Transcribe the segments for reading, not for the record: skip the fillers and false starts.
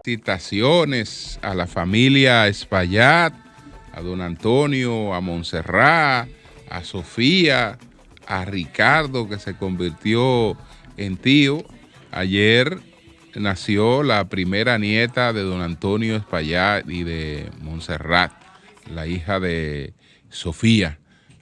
Felicitaciones a la familia Espaillat, a don Antonio, a Montserrat, a Sofía, a Ricardo, que se convirtió en tío. Ayer nació la primera nieta de don Antonio Espaillat y de Montserrat, la hija de Sofía.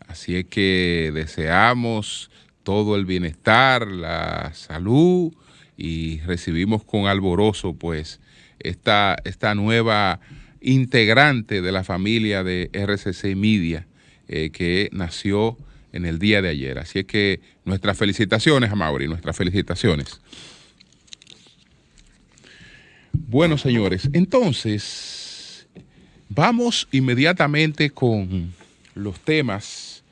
Así es que deseamos todo el bienestar, la salud, y recibimos con alborozo pues esta nueva integrante de la familia de RCC Media que nació en el día de ayer. Así es que nuestras felicitaciones, Amaury, nuestras felicitaciones. Bueno, señores, entonces vamos inmediatamente con los temas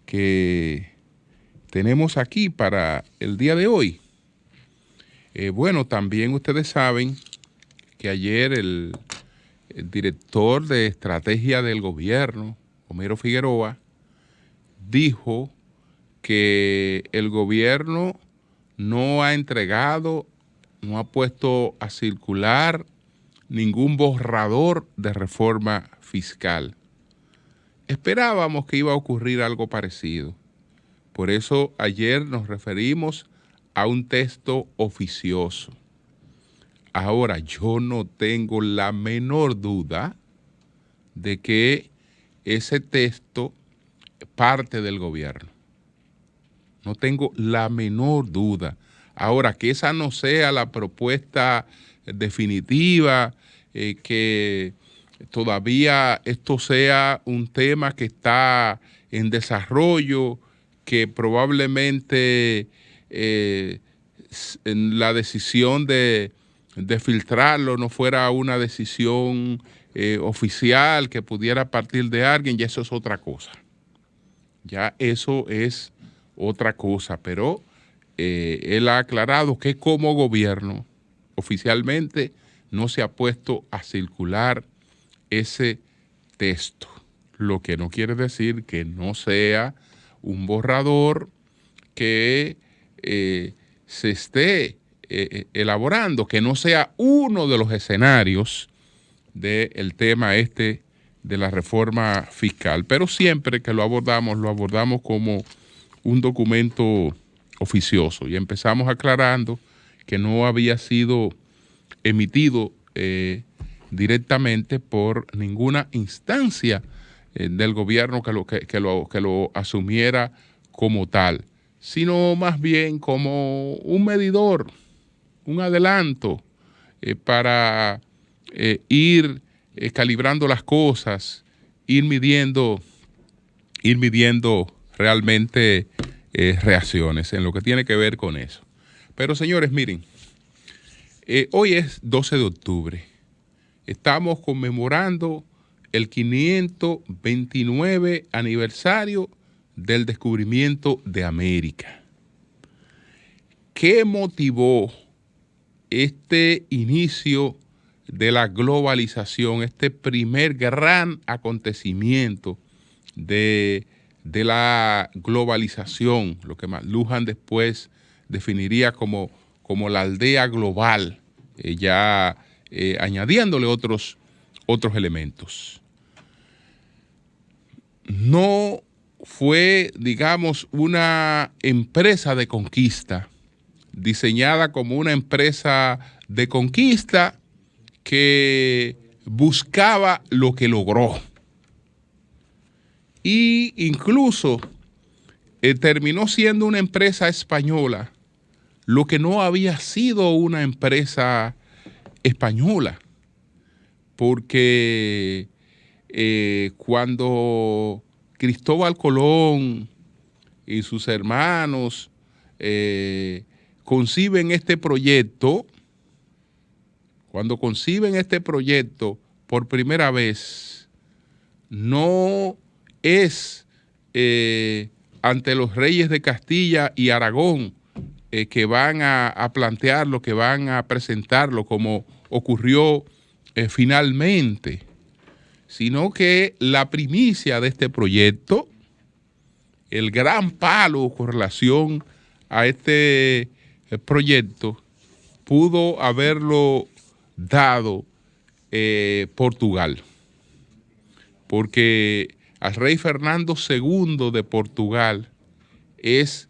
que tenemos aquí para el día de hoy. Bueno, también ustedes saben que ayer el director de estrategia del gobierno, Homero Figueroa, dijo que el gobierno no ha entregado, no ha puesto a circular ningún borrador de reforma fiscal. Esperábamos que iba a ocurrir algo parecido. Por eso ayer nos referimos a un texto oficioso. Ahora, yo no tengo la menor duda de que ese texto parte del gobierno. No tengo la menor duda. Ahora, que esa no sea la propuesta definitiva, que todavía esto sea un tema que está en desarrollo, que probablemente la decisión de filtrarlo no fuera una decisión oficial que pudiera partir de alguien, ya eso es otra cosa. Ya eso es otra cosa, pero él ha aclarado que como gobierno oficialmente no se ha puesto a circular ese texto, lo que no quiere decir que no sea un borrador que se esté elaborando, que no sea uno de los escenarios del tema de la reforma fiscal, pero siempre que lo abordamos como un documento oficioso, y empezamos aclarando que no había sido emitido directamente por ninguna instancia del gobierno que lo asumiera como tal, sino más bien como un medidor, un adelanto para ir calibrando las cosas, ir midiendo realmente reacciones en lo que tiene que ver con eso. Pero señores, miren, hoy es 12 de octubre. Estamos conmemorando el 529 aniversario del descubrimiento de América. ¿Qué motivó este inicio de la globalización, este primer gran acontecimiento de la globalización, lo que McLuhan después definiría como la aldea global, añadiéndole otros elementos? No fue, digamos, una empresa de conquista, diseñada como una empresa de conquista que buscaba lo que logró. Y incluso terminó siendo una empresa española, lo que no había sido una empresa española, porque cuando Cristóbal Colón y sus hermanos conciben este proyecto, por primera vez, no es ante los reyes de Castilla y Aragón que van a plantearlo, que van a presentarlo como ocurrió finalmente, sino que la primicia de este proyecto el gran palo con relación a este proyecto pudo haberlo dado Portugal, porque al rey Fernando II de Portugal es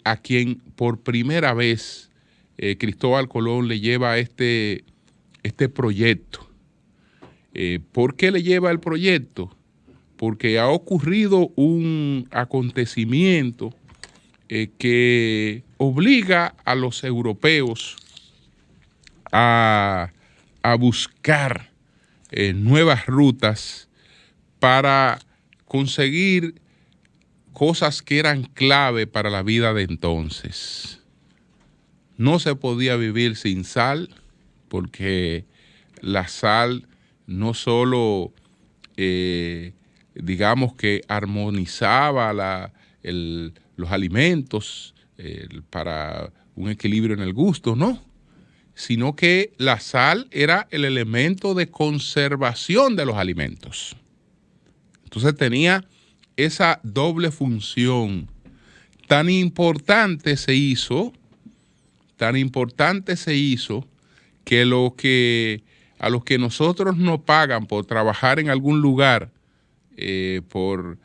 a quien por primera vez Cristóbal Colón le lleva este proyecto. ¿Por qué le lleva el proyecto? Porque ha ocurrido un acontecimiento que obliga a los europeos a buscar nuevas rutas para conseguir cosas que eran clave para la vida de entonces. No se podía vivir sin sal, porque la sal no solo, digamos que armonizaba los alimentos para un equilibrio en el gusto, no, sino que la sal era el elemento de conservación de los alimentos. Entonces tenía esa doble función. Tan importante se hizo que a los que nosotros nos pagan por trabajar en algún lugar, por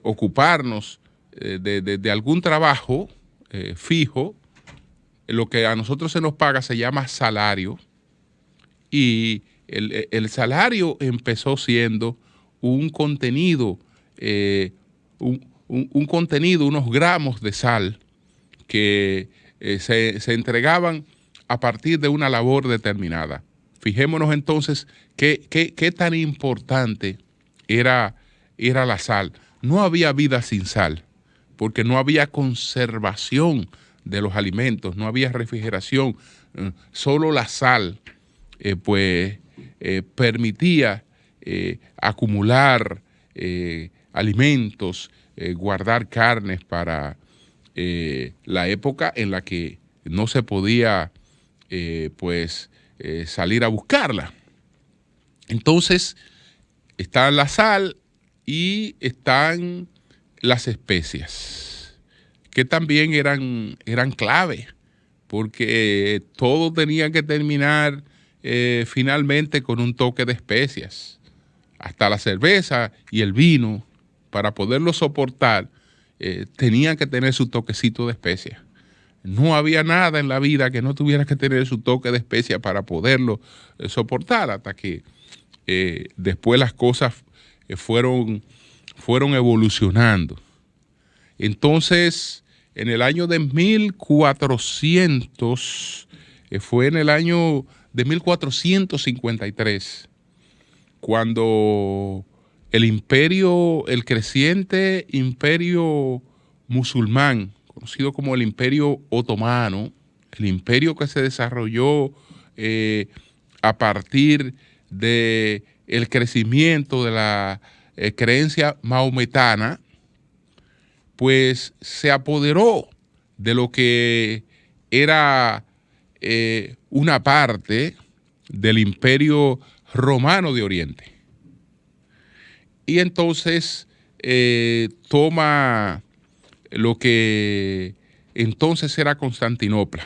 ocuparnos de algún trabajo fijo, lo que a nosotros se nos paga se llama salario, y el salario empezó siendo un contenido, unos gramos de sal que se entregaban a partir de una labor determinada. Fijémonos entonces qué tan importante era la sal. No había vida sin sal, porque no había conservación de los alimentos, no había refrigeración. Solo la sal permitía acumular alimentos, guardar carnes para la época en la que no se podía salir a buscarla. Entonces está la sal y están las especias, que también eran clave, porque todo tenía que terminar finalmente con un toque de especias. Hasta la cerveza y el vino, para poderlo soportar, tenían que tener su toquecito de especias. No había nada en la vida que no tuviera que tener su toque de especia para poderlo soportar, hasta que después las cosas fueron evolucionando. Entonces, en el año de 1400, fue en el año de 1453, cuando el creciente imperio musulmán, conocido como el Imperio Otomano, el imperio que se desarrolló a partir del crecimiento de la creencia maometana, pues se apoderó de lo que era una parte del Imperio Romano de Oriente. Y entonces toma lo que entonces era Constantinopla.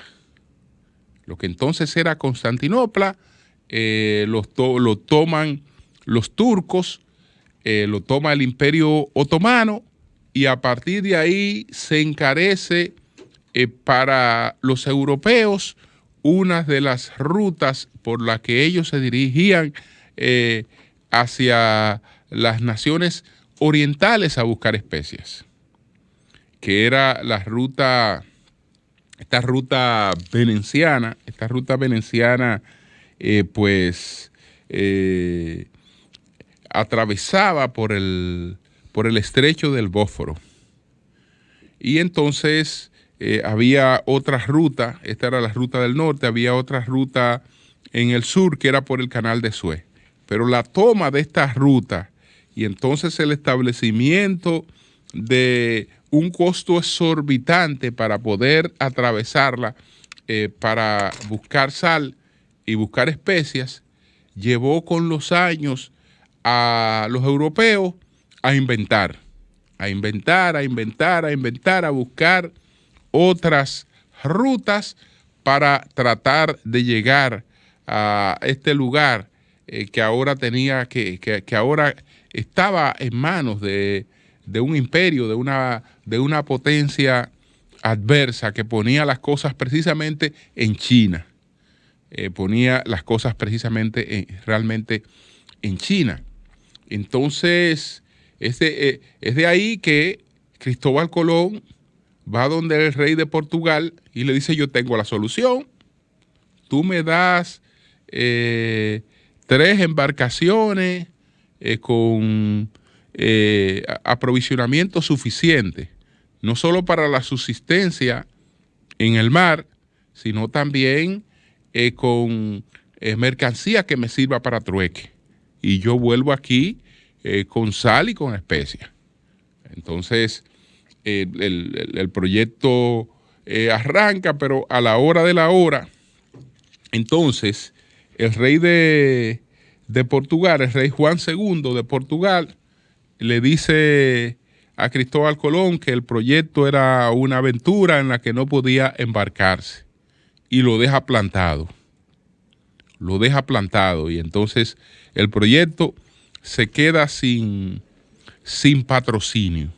Lo que entonces era Constantinopla lo toman los turcos, lo toma el Imperio Otomano, y a partir de ahí se encarece para los europeos una de las rutas por las que ellos se dirigían hacia las naciones orientales a buscar especias, que era esta ruta veneciana, atravesaba por el estrecho del Bósforo. Y entonces había otra ruta, esta era la ruta del norte, había otra ruta en el sur que era por el canal de Suez. Pero la toma de esta ruta y entonces el establecimiento de un costo exorbitante para poder atravesarla para buscar sal y buscar especias, llevó con los años a los europeos a inventar a inventar, a inventar, a inventar, a buscar otras rutas para tratar de llegar a este lugar que ahora tenía que ahora estaba en manos de un imperio, de una potencia adversa que ponía las cosas precisamente en China. Ponía las cosas precisamente realmente en China. Entonces, es de ahí que Cristóbal Colón va donde el rey de Portugal y le dice: yo tengo la solución, tú me das 3 embarcaciones con aprovisionamiento suficiente, no solo para la subsistencia en el mar, sino también con mercancía que me sirva para trueque. Y yo vuelvo aquí con sal y con especias. Entonces, el proyecto arranca, pero a la hora de la hora, entonces, el rey de Portugal, el rey Juan II de Portugal, le dice a Cristóbal Colón que el proyecto era una aventura en la que no podía embarcarse y lo deja plantado. Lo deja plantado y entonces el proyecto se queda sin patrocinio.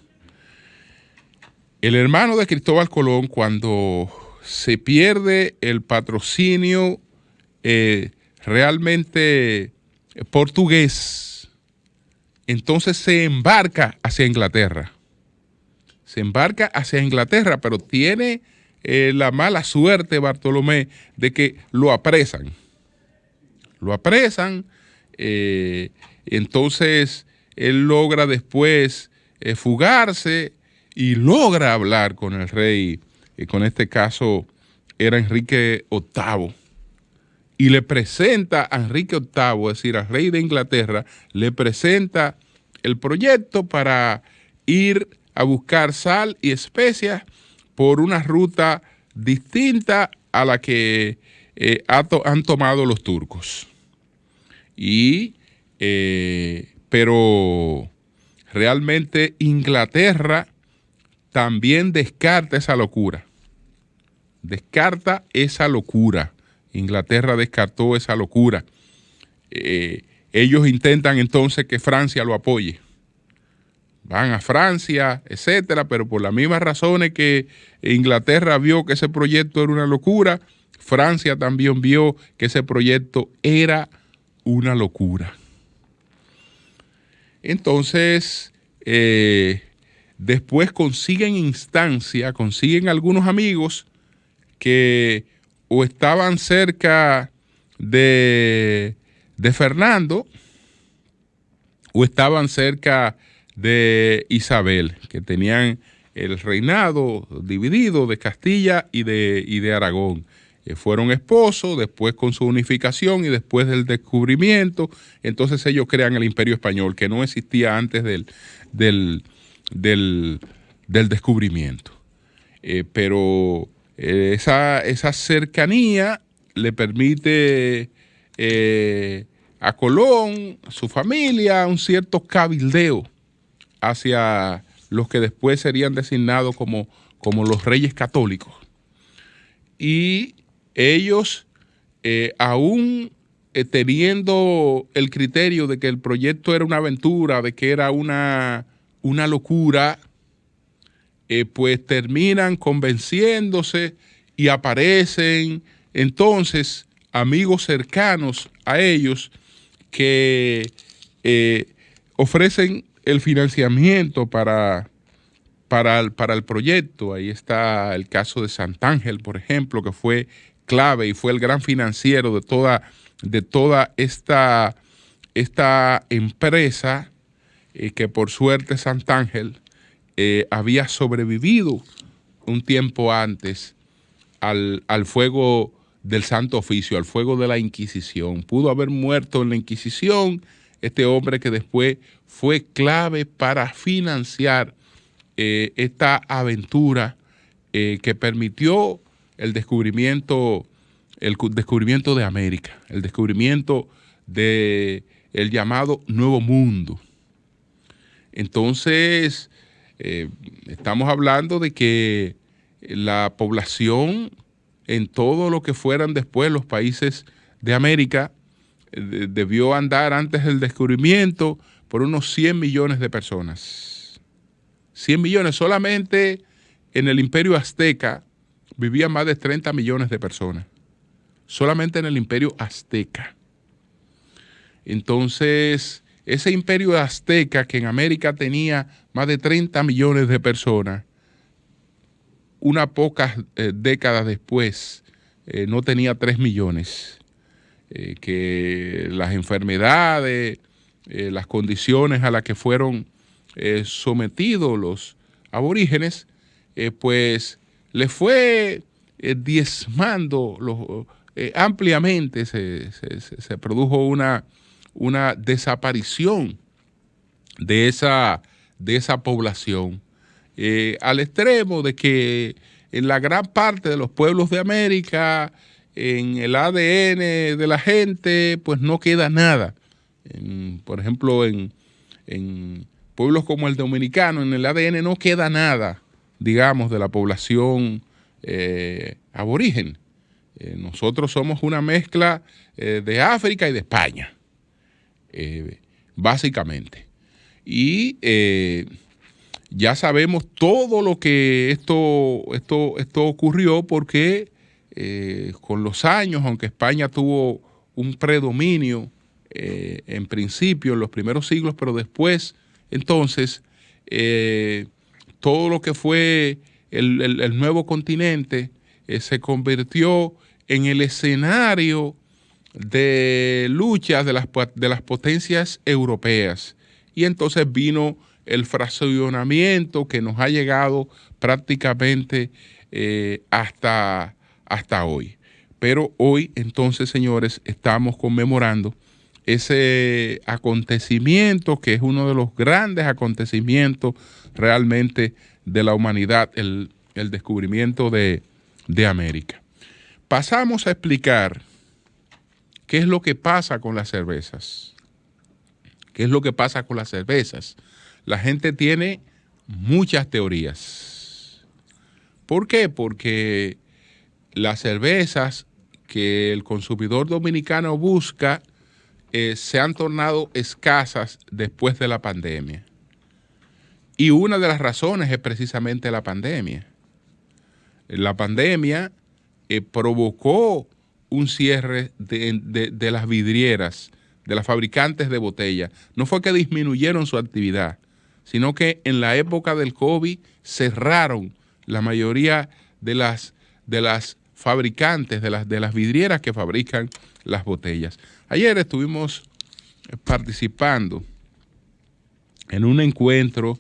El hermano de Cristóbal Colón, cuando se pierde el patrocinio realmente portugués, entonces se embarca hacia Inglaterra. Se embarca hacia Inglaterra, pero tiene la mala suerte, Bartolomé, de que lo apresan. Lo apresan, entonces él logra después fugarse y logra hablar con el rey, con este caso era Enrique VIII, y le presenta a Enrique VIII, es decir, al rey de Inglaterra, le presenta el proyecto para ir a buscar sal y especias por una ruta distinta a la que han tomado los turcos. Pero realmente Inglaterra también descarta esa locura. Descarta esa locura. Inglaterra descartó esa locura. Ellos intentan entonces que Francia lo apoye. Van a Francia, etcétera, pero por las mismas razones que Inglaterra vio que ese proyecto era una locura, Francia también vio que ese proyecto era una locura. Entonces, después consiguen algunos amigos que o estaban cerca de Fernando o estaban cerca de Isabel, que tenían el reinado dividido de Castilla y de Aragón. Fueron esposos, después con su unificación y después del descubrimiento, entonces ellos crean el Imperio Español, que no existía antes del descubrimiento. Pero esa cercanía le permite a Colón, a su familia, un cierto cabildeo hacia los que después serían designados como los reyes católicos. Y ellos, aún teniendo el criterio de que el proyecto era una aventura, de que era una locura, pues terminan convenciéndose y aparecen entonces amigos cercanos a ellos que ofrecen el financiamiento para el proyecto. Ahí está el caso de Santángel, por ejemplo, que fue clave y fue el gran financiero de toda esta empresa, que por suerte Santángel había sobrevivido un tiempo antes al fuego del Santo Oficio, al fuego de la Inquisición. Pudo haber muerto en la Inquisición este hombre que después fue clave para financiar esta aventura que permitió el descubrimiento de América, el descubrimiento del llamado Nuevo Mundo. Entonces, Estamos hablando de que la población en todo lo que fueran después los países de América debió andar antes del descubrimiento por unos 100 millones de personas. 100 millones. Solamente en el Imperio Azteca vivían más de 30 millones de personas. Solamente en el Imperio Azteca. Entonces, ese Imperio Azteca que en América tenía más de 30 millones de personas, unas pocas décadas después no tenía 3 millones. Que las enfermedades, las condiciones a las que fueron sometidos los aborígenes, pues le fue diezmando ampliamente, se produjo una desaparición de esa población, al extremo de que en la gran parte de los pueblos de América, en el ADN de la gente, pues no queda nada. Por ejemplo, en pueblos como el dominicano, en el ADN no queda nada, digamos, de la población aborigen. Nosotros somos una mezcla de África y de España, básicamente. Y ya sabemos todo lo que esto ocurrió porque con los años, aunque España tuvo un predominio en principio, en los primeros siglos, pero después, entonces, todo lo que fue el nuevo continente se convirtió en el escenario de luchas de las potencias europeas. Y entonces vino el fraccionamiento que nos ha llegado prácticamente hasta hoy. Pero hoy, entonces, señores, estamos conmemorando ese acontecimiento que es uno de los grandes acontecimientos realmente de la humanidad, el descubrimiento de América. Pasamos a explicar qué es lo que pasa con las cervezas. ¿Qué es lo que pasa con las cervezas? La gente tiene muchas teorías. ¿Por qué? Porque las cervezas que el consumidor dominicano busca se han tornado escasas después de la pandemia. Y una de las razones es precisamente la pandemia. La pandemia provocó un cierre de las vidrieras, de las fabricantes de botellas. No fue que disminuyeron su actividad, sino que en la época del COVID cerraron la mayoría de las fabricantes, de las vidrieras que fabrican las botellas. Ayer estuvimos participando en un encuentro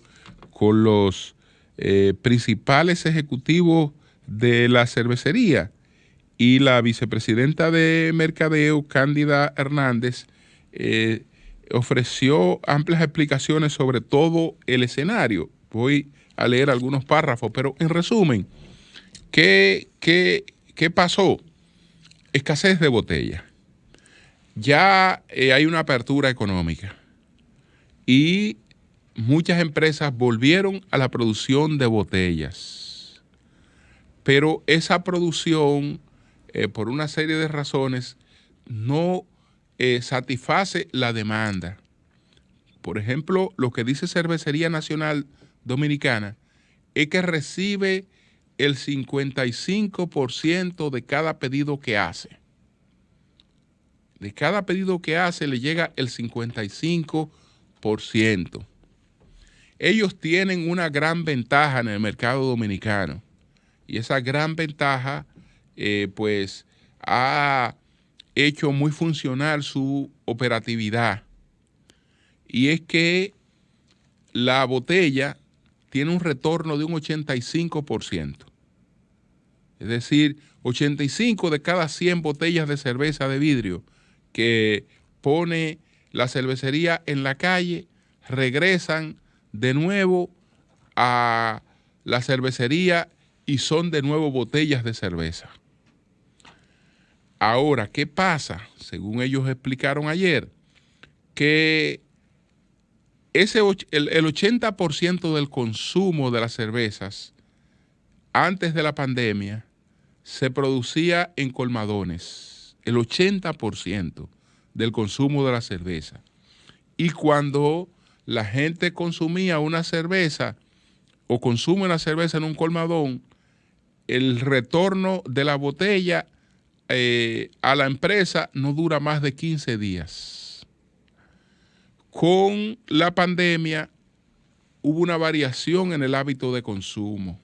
con los principales ejecutivos de la cervecería y la vicepresidenta de Mercadeo, Cándida Hernández, ofreció amplias explicaciones sobre todo el escenario. Voy a leer algunos párrafos, pero en resumen, ¿qué pasó? Escasez de botella. Ya hay una apertura económica y muchas empresas volvieron a la producción de botellas. Pero esa producción, por una serie de razones, no satisface la demanda. Por ejemplo, lo que dice Cervecería Nacional Dominicana es que recibe el 55% de cada pedido que hace. De cada pedido que hace le llega el 55%. Ellos tienen una gran ventaja en el mercado dominicano y esa gran ventaja pues ha hecho muy funcional su operatividad, y es que la botella tiene un retorno de un 85%. Es decir, 85 de cada 100 botellas de cerveza de vidrio que pone la cervecería en la calle regresan de nuevo a la cervecería y son de nuevo botellas de cerveza. Ahora, ¿qué pasa? Según ellos explicaron ayer, que el 80% del consumo de las cervezas antes de la pandemia se producía en colmadones. El 80% del consumo de la cerveza. Y cuando la gente consumía una cerveza o consume una cerveza en un colmadón, el retorno de la botella a la empresa no dura más de 15 días. Con la pandemia hubo una variación en el hábito de consumo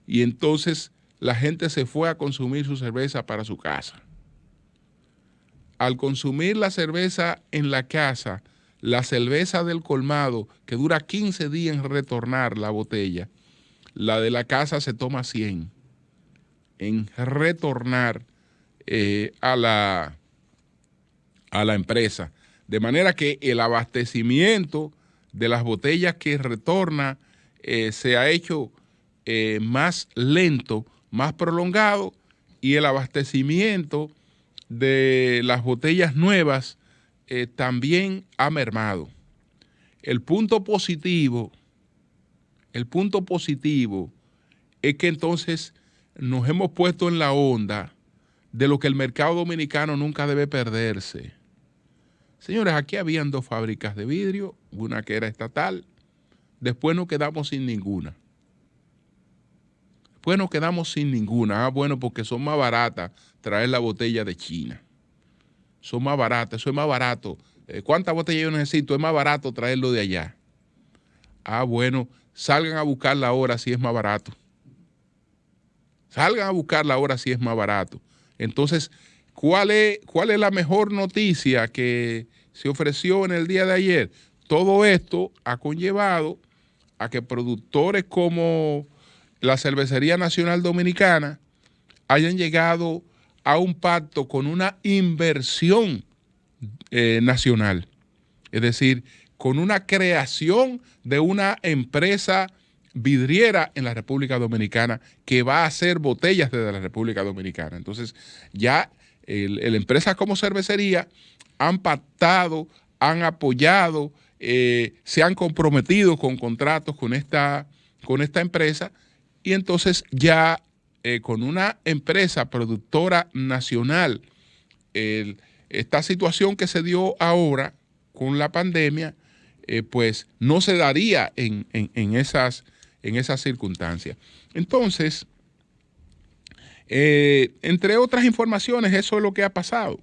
y entonces la gente se fue a consumir su cerveza para su casa. Al consumir la cerveza en la casa, la cerveza del colmado, que dura 15 días en retornar la botella, la de la casa se toma 100 en retornar a la empresa. De manera que el abastecimiento de las botellas que retorna se ha hecho más lento, más prolongado, y el abastecimiento de las botellas nuevas también ha mermado. El punto positivo es que entonces nos hemos puesto en la onda de lo que el mercado dominicano nunca debe perderse. Señores, aquí habían 2 fábricas de vidrio, una que era estatal, después nos quedamos sin ninguna. Bueno, porque son más baratas traer la botella de China. Son más baratas, eso es más barato. ¿Cuántas botellas yo necesito? Es más barato traerlo de allá. Bueno, salgan a buscarla ahora si es más barato. Entonces, ¿cuál es la mejor noticia que se ofreció en el día de ayer? Todo esto ha conllevado a que productores como la Cervecería Nacional Dominicana hayan llegado a un pacto con una inversión nacional. Es decir, con una creación de una empresa vidriera en la República Dominicana que va a hacer botellas desde la República Dominicana. Entonces, ya empresas como Cervecería han pactado, han apoyado, se han comprometido con contratos con esta empresa, y entonces ya con una empresa productora nacional, esta situación que se dio ahora con la pandemia, pues no se daría en esas circunstancias. Entonces, entre otras informaciones, eso es lo que ha pasado.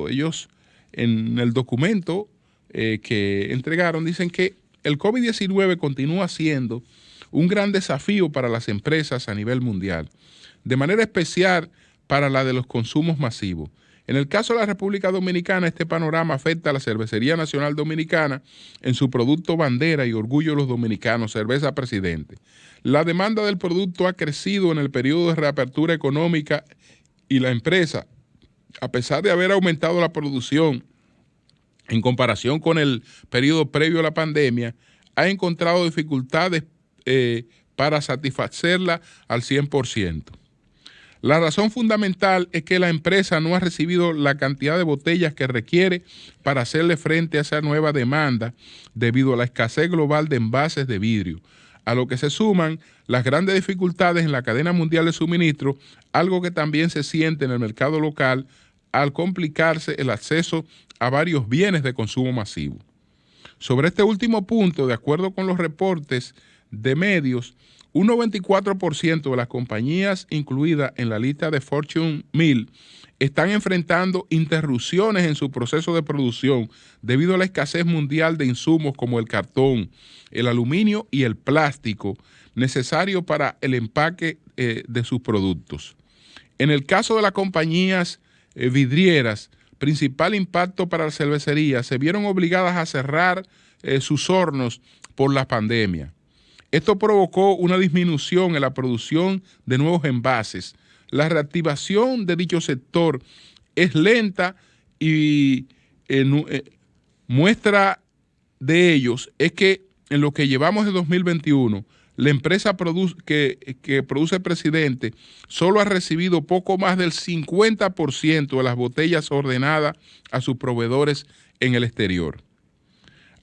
Ellos en el documento que entregaron dicen que el COVID-19 continúa siendo un gran desafío para las empresas a nivel mundial, de manera especial para la de los consumos masivos. En el caso de la República Dominicana, este panorama afecta a la Cervecería Nacional Dominicana en su producto bandera y orgullo de los dominicanos, Cerveza Presidente. La demanda del producto ha crecido en el periodo de reapertura económica y la empresa, a pesar de haber aumentado la producción en comparación con el periodo previo a la pandemia, ha encontrado dificultades para satisfacerla al 100%. La razón fundamental es que la empresa no ha recibido la cantidad de botellas que requiere para hacerle frente a esa nueva demanda debido a la escasez global de envases de vidrio, a lo que se suman las grandes dificultades en la cadena mundial de suministro, algo que también se siente en el mercado local al complicarse el acceso a varios bienes de consumo masivo. Sobre este último punto, de acuerdo con los reportes de medios, un 94% de las compañías incluidas en la lista de Fortune 1000 están enfrentando interrupciones en su proceso de producción debido a la escasez mundial de insumos como el cartón, el aluminio y el plástico necesarios para el empaque de sus productos. En el caso de las compañías vidrieras, principal impacto para la cervecería, se vieron obligadas a cerrar sus hornos por la pandemia. Esto provocó una disminución en la producción de nuevos envases. La reactivación de dicho sector es lenta y muestra de ellos es que en lo que llevamos de 2021, la empresa que produce Presidente solo ha recibido poco más del 50% de las botellas ordenadas a sus proveedores en el exterior.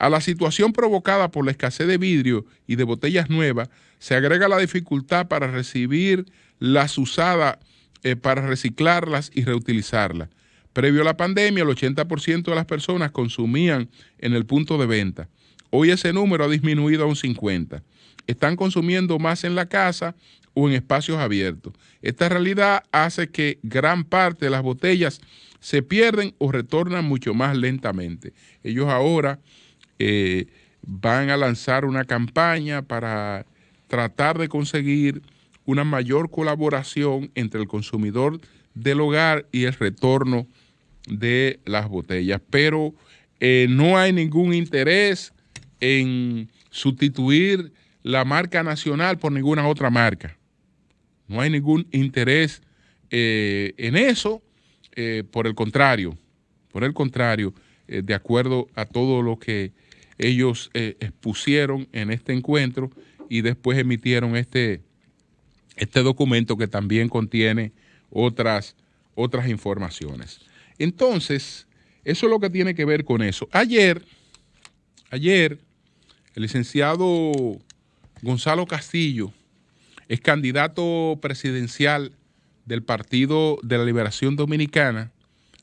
A la situación provocada por la escasez de vidrio y de botellas nuevas, se agrega la dificultad para recibir las usadas, para reciclarlas y reutilizarlas. Previo a la pandemia, el 80% de las personas consumían en el punto de venta. Hoy ese número ha disminuido a un 50%. Están consumiendo más en la casa o en espacios abiertos. Esta realidad hace que gran parte de las botellas se pierden o retornan mucho más lentamente. Ellos ahora van a lanzar una campaña para tratar de conseguir una mayor colaboración entre el consumidor del hogar y el retorno de las botellas, pero no hay ningún interés en sustituir la marca nacional por ninguna otra marca. No hay ningún interés en eso, por el contrario, de acuerdo a todo lo que ellos expusieron en este encuentro y después emitieron este documento que también contiene otras informaciones. Entonces, eso es lo que tiene que ver con eso. Ayer, el licenciado Gonzalo Castillo es candidato presidencial del Partido de la Liberación Dominicana,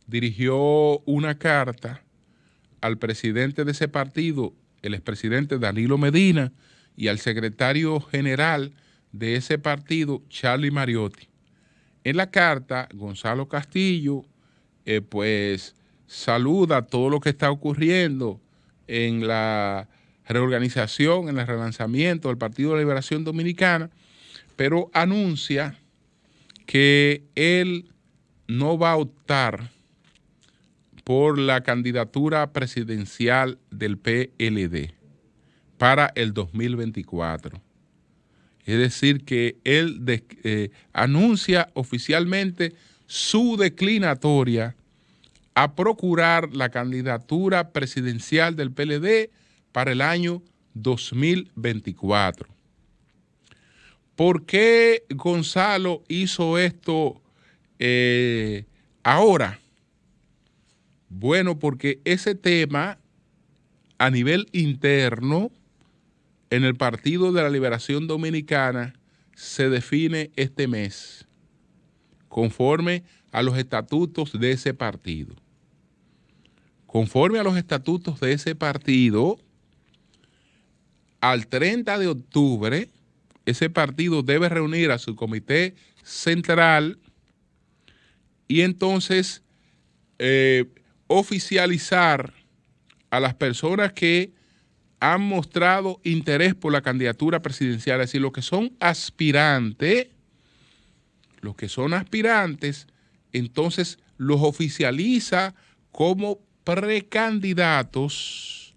dirigió una carta al presidente de ese partido, el expresidente Danilo Medina, y al secretario general de ese partido, Charlie Mariotti. En la carta, Gonzalo Castillo pues saluda todo lo que está ocurriendo en la reorganización, en el relanzamiento del Partido de la Liberación Dominicana, pero anuncia que él no va a optar por la candidatura presidencial del PLD para el 2024. Es decir, que él anuncia oficialmente su declinatoria a procurar la candidatura presidencial del PLD para el año 2024. ¿Por qué Gonzalo hizo esto ahora? Bueno, porque ese tema a nivel interno en el Partido de la Liberación Dominicana se define este mes, conforme a los estatutos de ese partido. Conforme a los estatutos de ese partido, al 30 de octubre, ese partido debe reunir a su comité central y entonces oficializar a las personas que han mostrado interés por la candidatura presidencial, es decir, los que son aspirantes, entonces los oficializa como precandidatos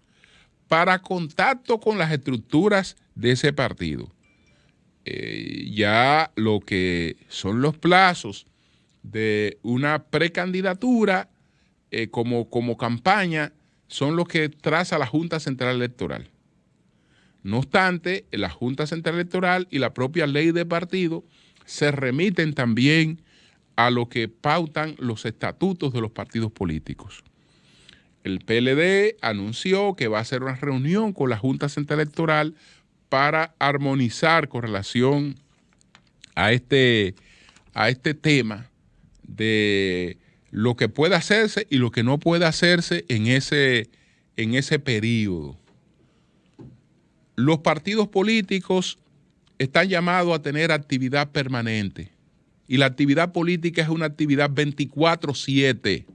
para contacto con las estructuras de ese partido. Ya lo que son los plazos de una precandidatura como campaña son los que traza la Junta Central Electoral. No obstante, la Junta Central Electoral y la propia ley de partido se remiten también a lo que pautan los estatutos de los partidos políticos. El PLD anunció que va a hacer una reunión con la Junta Central Electoral para armonizar con relación a este tema de lo que puede hacerse y lo que no puede hacerse en ese periodo. Los partidos políticos están llamados a tener actividad permanente y la actividad política es una actividad 24/7.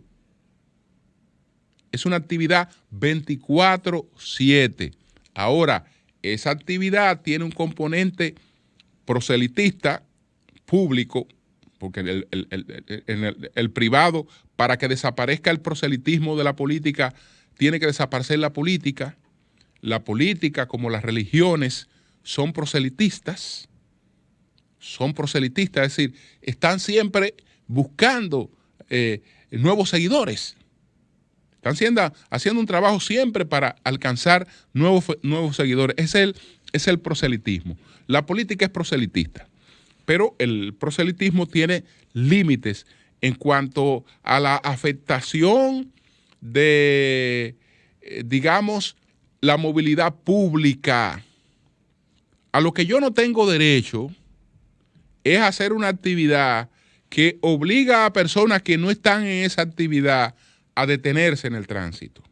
Es una actividad 24/7. Ahora, esa actividad tiene un componente proselitista público, porque el privado, para que desaparezca el proselitismo de la política, tiene que desaparecer la política. La política, como las religiones, son proselitistas, es decir, están siempre buscando nuevos seguidores. Están haciendo un trabajo siempre para alcanzar nuevos seguidores. Es el proselitismo. La política es proselitista, pero el proselitismo tiene límites en cuanto a la afectación de, digamos, la movilidad pública. A lo que yo no tengo derecho es hacer una actividad que obliga a personas que no están en esa actividad a detenerse en el tránsito,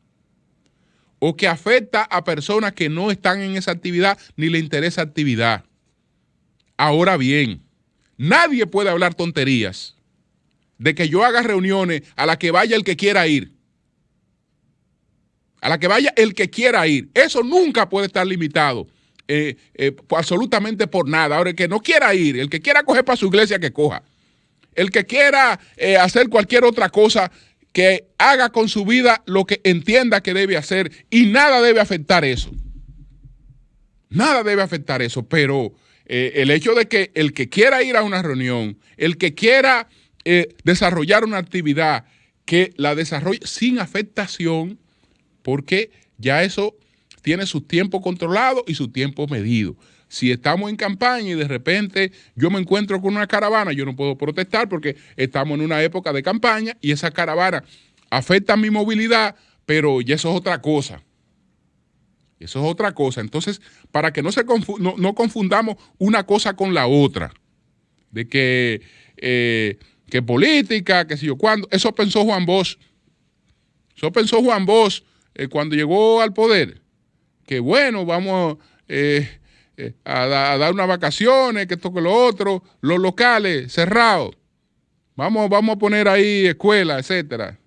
o que afecta a personas que no están en esa actividad ni le interesa actividad. Ahora bien, nadie puede hablar tonterías de que yo haga reuniones a las que vaya el que quiera ir. A la que vaya el que quiera ir. Eso nunca puede estar limitado absolutamente por nada. Ahora, el que no quiera ir, el que quiera coger para su iglesia, que coja. El que quiera hacer cualquier otra cosa, que haga con su vida lo que entienda que debe hacer, y nada debe afectar eso. Nada debe afectar eso, pero el hecho de que el que quiera ir a una reunión, el que quiera desarrollar una actividad, que la desarrolle sin afectación, porque ya eso tiene su tiempo controlado y su tiempo medido. Si estamos en campaña y de repente yo me encuentro con una caravana, yo no puedo protestar porque estamos en una época de campaña y esa caravana afecta mi movilidad, pero ya eso es otra cosa. Eso es otra cosa. Entonces, para que no confundamos una cosa con la otra, de que política, que sé yo cuándo, eso pensó Juan Bosch. Eso pensó Juan Bosch cuando llegó al poder, que bueno, vamos a dar unas vacaciones, que esto, que lo otro, los locales cerrados, vamos a poner ahí escuelas, etcétera.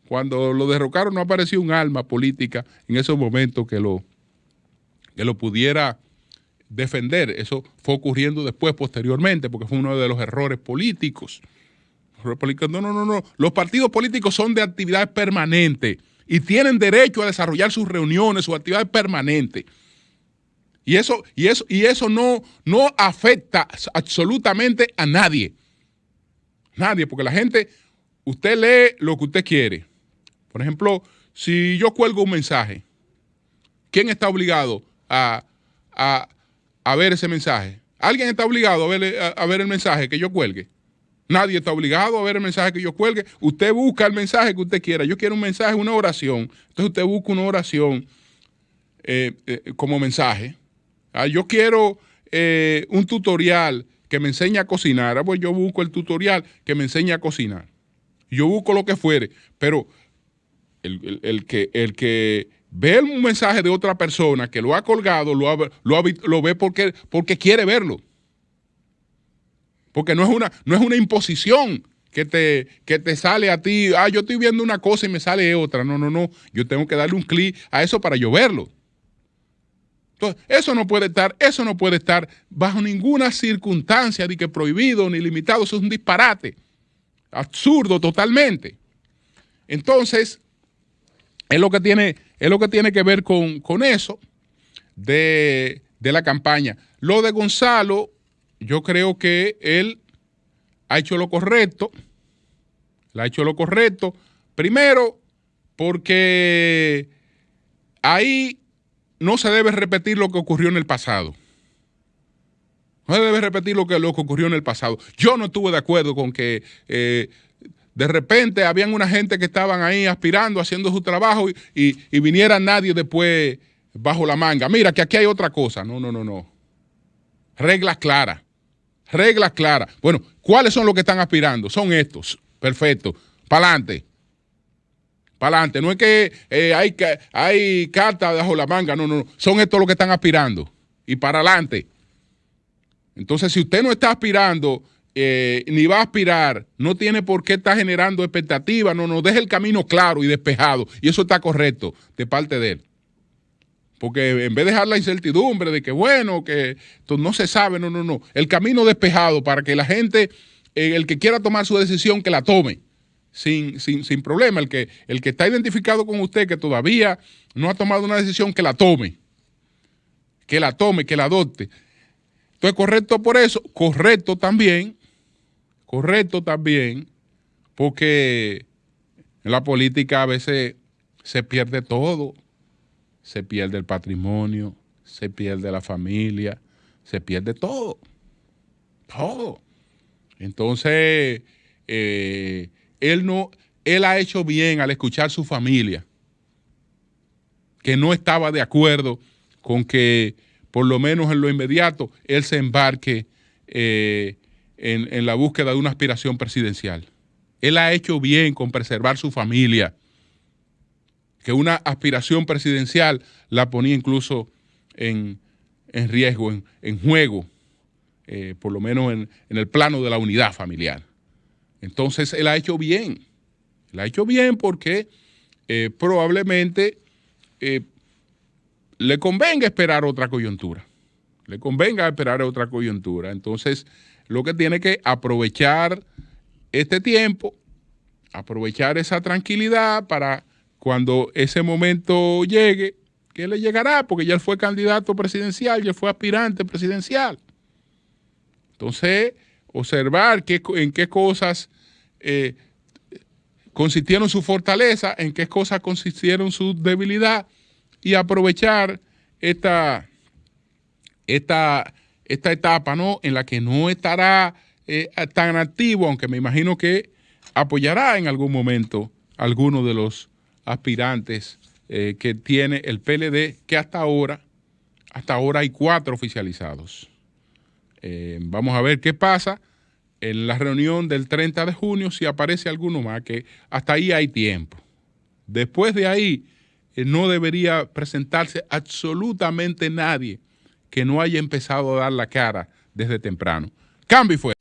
Cuando lo derrocaron no apareció un alma política en esos momentos que lo pudiera defender. Eso fue ocurriendo después, posteriormente, porque fue uno de los errores políticos. No. Los partidos políticos son de actividad permanente y tienen derecho a desarrollar sus reuniones, sus actividades permanentes. Y eso no afecta absolutamente a nadie. Nadie, porque la gente, usted lee lo que usted quiere. Por ejemplo, si yo cuelgo un mensaje, ¿quién está obligado a ver ese mensaje? ¿Alguien está obligado a ver el mensaje que yo cuelgue? Nadie está obligado a ver el mensaje que yo cuelgue. Usted busca el mensaje que usted quiera. Yo quiero un mensaje, una oración. Entonces usted busca una oración como mensaje. Yo quiero un tutorial que me enseñe a cocinar. Pues yo busco el tutorial que me enseñe a cocinar. Yo busco lo que fuere. Pero el que ve un mensaje de otra persona que lo ha colgado, lo ve porque quiere verlo. Porque no es una imposición que te sale a ti. Yo estoy viendo una cosa y me sale otra. No. Yo tengo que darle un clic a eso para yo verlo. Entonces, eso no puede estar bajo ninguna circunstancia de que prohibido ni limitado. Eso es un disparate. Absurdo totalmente. Entonces, es lo que tiene que ver con eso de la campaña. Lo de Gonzalo, yo creo que él ha hecho lo correcto. Primero, porque ahí no se debe repetir lo que ocurrió en el pasado. No se debe repetir lo que ocurrió en el pasado. Yo no estuve de acuerdo con que de repente habían una gente que estaban ahí aspirando, haciendo su trabajo y viniera nadie después bajo la manga. Mira, que aquí hay otra cosa. No. Reglas claras. Bueno, ¿cuáles son los que están aspirando? Son estos. Perfecto. Para adelante. No es que hay cartas bajo la manga. No. Son estos los que están aspirando. Y para adelante. Entonces, si usted no está aspirando ni va a aspirar, no tiene por qué estar generando expectativas. No, deje el camino claro y despejado. Y eso está correcto de parte de él. Porque en vez de dejar la incertidumbre de que bueno, que no se sabe, no. El camino despejado para que la gente, el que quiera tomar su decisión, que la tome sin problema. El que está identificado con usted, que todavía no ha tomado una decisión, que la tome, que la adopte. Entonces, correcto por eso, correcto también, porque en la política a veces se pierde todo. Se pierde el patrimonio, se pierde la familia, se pierde todo. Todo. Entonces, él ha hecho bien al escuchar su familia, que no estaba de acuerdo con que, por lo menos en lo inmediato, él se embarque en la búsqueda de una aspiración presidencial. Él ha hecho bien con preservar su familia, que una aspiración presidencial la ponía incluso en riesgo, en juego, por lo menos en el plano de la unidad familiar. Entonces, él ha hecho bien. Él ha hecho bien porque probablemente le convenga esperar otra coyuntura. Le convenga esperar otra coyuntura. Entonces, lo que tiene que aprovechar este tiempo, aprovechar esa tranquilidad para cuando ese momento llegue, que le llegará, porque ya él fue candidato presidencial, ya fue aspirante presidencial. Entonces, observar en qué cosas consistieron su fortaleza, en qué cosas consistieron su debilidad y aprovechar esta etapa, ¿no?, en la que no estará tan activo, aunque me imagino que apoyará en algún momento a alguno de los aspirantes que tiene el PLD, que hasta ahora hay 4 oficializados. Vamos a ver qué pasa en la reunión del 30 de junio, si aparece alguno más, que hasta ahí hay tiempo. Después de ahí no debería presentarse absolutamente nadie que no haya empezado a dar la cara desde temprano. Cambio y fuera.